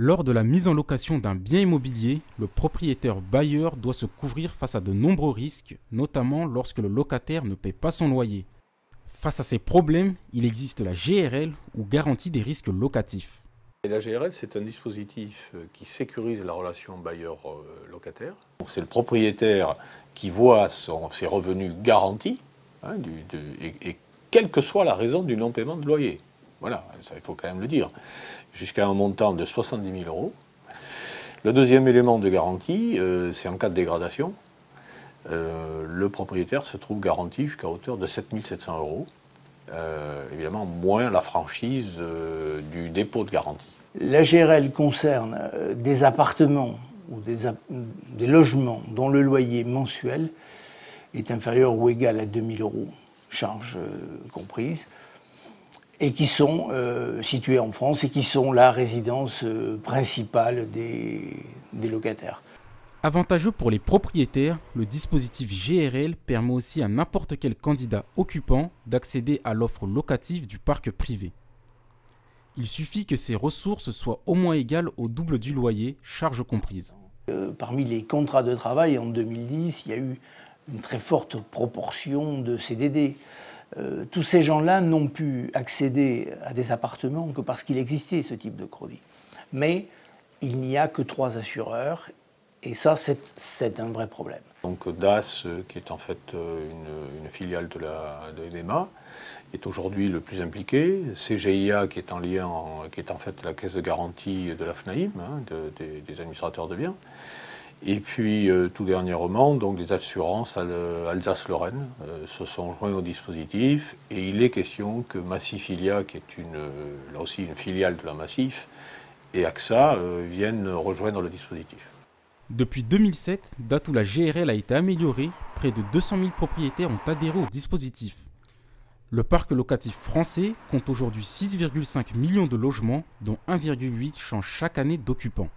Lors de la mise en location d'un bien immobilier, le propriétaire bailleur doit se couvrir face à de nombreux risques, notamment lorsque le locataire ne paie pas son loyer. Face à ces problèmes, il existe la GRL ou garantie des risques locatifs. Et la GRL, c'est un dispositif qui sécurise la relation bailleur-locataire. C'est le propriétaire qui voit ses revenus garantis, et quelle que soit la raison du non-paiement de loyer. Voilà, ça, il faut quand même le dire, jusqu'à un montant de 70 000 €. Le deuxième élément de garantie, c'est en cas de dégradation. Le propriétaire se trouve garanti jusqu'à hauteur de 7 700 €. Évidemment, moins la franchise du dépôt de garantie. La GRL concerne des appartements ou des logements dont le loyer mensuel est inférieur ou égal à 2 000 €, charges comprises, et qui sont situés en France et qui sont la résidence principale des locataires. Avantageux pour les propriétaires, le dispositif GRL permet aussi à n'importe quel candidat occupant d'accéder à l'offre locative du parc privé. Il suffit que ses ressources soient au moins égales au double du loyer, charges comprises. Parmi les contrats de travail en 2010, il y a eu une très forte proportion de CDD. Tous ces gens-là n'ont pu accéder à des appartements que parce qu'il existait ce type de crédit. Mais il n'y a que 3 assureurs et ça, c'est un vrai problème. Donc DAS, qui est en fait une filiale de l'EMEMA, est aujourd'hui le plus impliqué. CGIA, qui est en fait la caisse de garantie de la FNAIM, des administrateurs de biens. Et puis, tout dernièrement, donc, les assurances Alsace-Lorraine se sont joints au dispositif. Et il est question que Massifilia, qui est là aussi une filiale de la Massif, et AXA viennent rejoindre le dispositif. Depuis 2007, date où la GRL a été améliorée, près de 200 000 propriétaires ont adhéré au dispositif. Le parc locatif français compte aujourd'hui 6,5 millions de logements, dont 1,8 changent chaque année d'occupants.